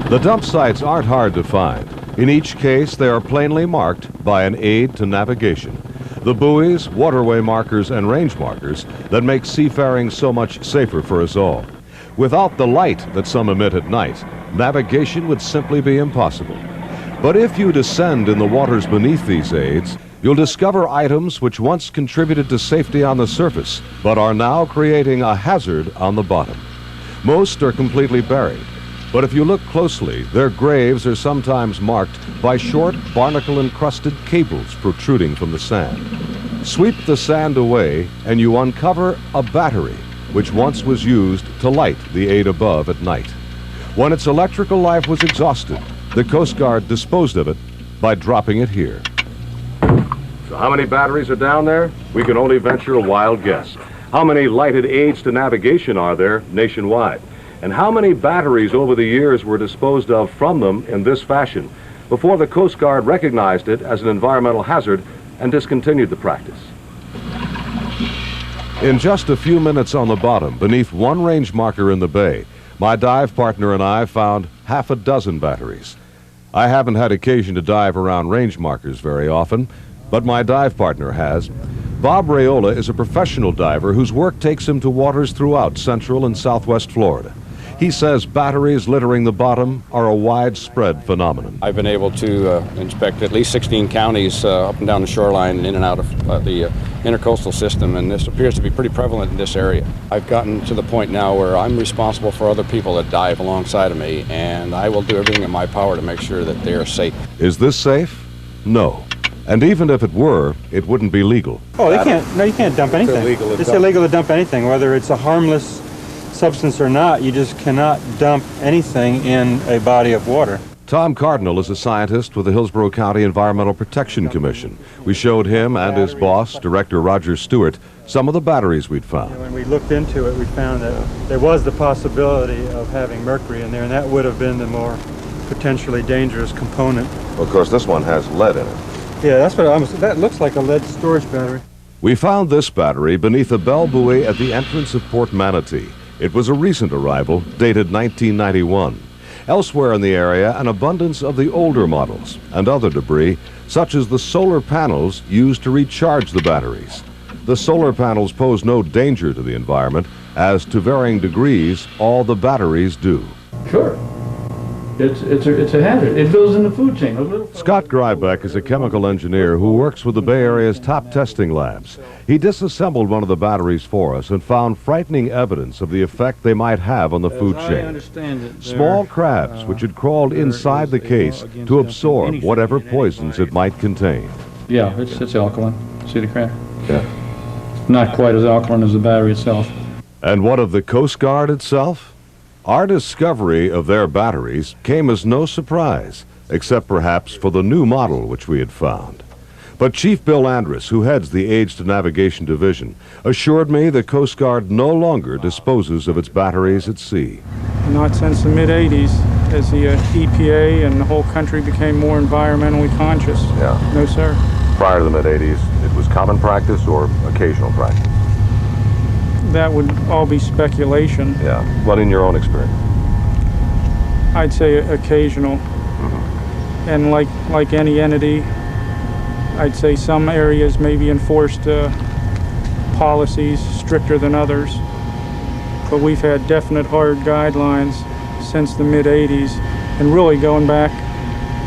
The dump sites aren't hard to find. In each case, they are plainly marked by an aid to navigation. The buoys, waterway markers, and range markers that make seafaring so much safer for us all. Without the light that some emit at night, navigation would simply be impossible. But if you descend in the waters beneath these aids, you'll discover items which once contributed to safety on the surface, but are now creating a hazard on the bottom. Most are completely buried, but if you look closely, their graves are sometimes marked by short, barnacle-encrusted cables protruding from the sand. Sweep the sand away, and you uncover a battery, which once was used to light the aid above at night. When its electrical life was exhausted, the Coast Guard disposed of it by dropping it here. So how many batteries are down there? We can only venture a wild guess. How many lighted aids to navigation are there nationwide? And how many batteries over the years were disposed of from them in this fashion before the Coast Guard recognized it as an environmental hazard and discontinued the practice? In just a few minutes on the bottom, beneath one range marker in the bay, my dive partner and I found half a dozen batteries. I haven't had occasion to dive around range markers very often, but my dive partner has. Bob Raiola is a professional diver whose work takes him to waters throughout central and southwest Florida. He says batteries littering the bottom are a widespread phenomenon. I've been able to inspect at least 16 counties up and down the shoreline and in and out of the intercoastal system, and this appears to be pretty prevalent in this area. I've gotten to the point now where I'm responsible for other people that dive alongside of me, and I will do everything in my power to make sure that they are safe. Is this safe? No. And even if it were, it wouldn't be legal. Oh, they can't. No, you can't dump anything. It's illegal to dump anything, whether it's a harmless substance or not. You just cannot dump anything in a body of water. Tom Cardinal is a scientist with the Hillsborough County Environmental Protection Commission. We showed him and his boss, Director Roger Stewart, some of the batteries we'd found. When we looked into it, we found that there was the possibility of having mercury in there, and that would have been the more potentially dangerous component. Well, of course, this one has lead in it. Yeah, that looks like a lead storage battery. We found this battery beneath a bell buoy at the entrance of Port Manatee. It was a recent arrival, dated 1991. Elsewhere in the area, an abundance of the older models and other debris, such as the solar panels used to recharge the batteries. The solar panels pose no danger to the environment, as to varying degrees, all the batteries do. Sure. It's a hazard. It goes in the food chain. Scott Grybeck is a chemical engineer who works with the Bay Area's top testing labs. He disassembled one of the batteries for us and found frightening evidence of the effect they might have on the food chain. Small crabs which had crawled inside the case to absorb whatever poisons it might contain. Yeah, it's alkaline. See the crab? Yeah. Not quite as alkaline as the battery itself. And what of the Coast Guard itself? Our discovery of their batteries came as no surprise, except perhaps for the new model which we had found. But Chief Bill Andrus, who heads the Aids to Navigation Division, assured me the Coast Guard no longer disposes of its batteries at sea. Not since the mid-'80s, as the EPA and the whole country became more environmentally conscious. Yeah. No, sir. Prior to the mid-'80s, it was common practice or occasional practice? That would all be speculation. Yeah. What in your own experience? I'd say occasional. Mm-hmm. And like any entity, I'd say some areas maybe enforced policies stricter than others. But we've had definite hard guidelines since the mid-'80s and really going back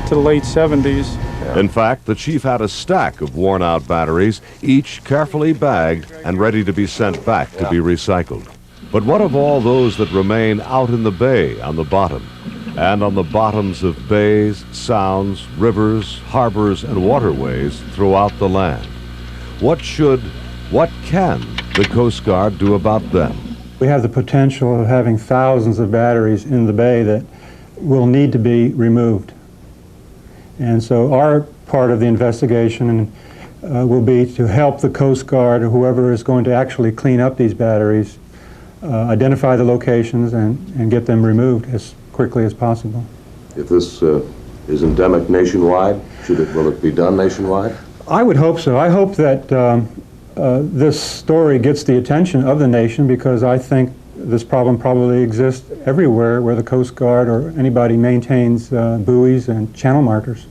to the late '70s. In fact, the chief had a stack of worn-out batteries, each carefully bagged and ready to be sent back to be recycled. But what of all those that remain out in the bay on the bottom, and on the bottoms of bays, sounds, rivers, harbors, and waterways throughout the land? What can the Coast Guard do about them? We have the potential of having thousands of batteries in the bay that will need to be removed. And so our part of the investigation will be to help the Coast Guard or whoever is going to actually clean up these batteries, identify the locations and get them removed as quickly as possible. If this is endemic nationwide, will it be done nationwide? I would hope so. I hope that this story gets the attention of the nation, because I think this problem probably exists everywhere where the Coast Guard or anybody maintains buoys and channel markers.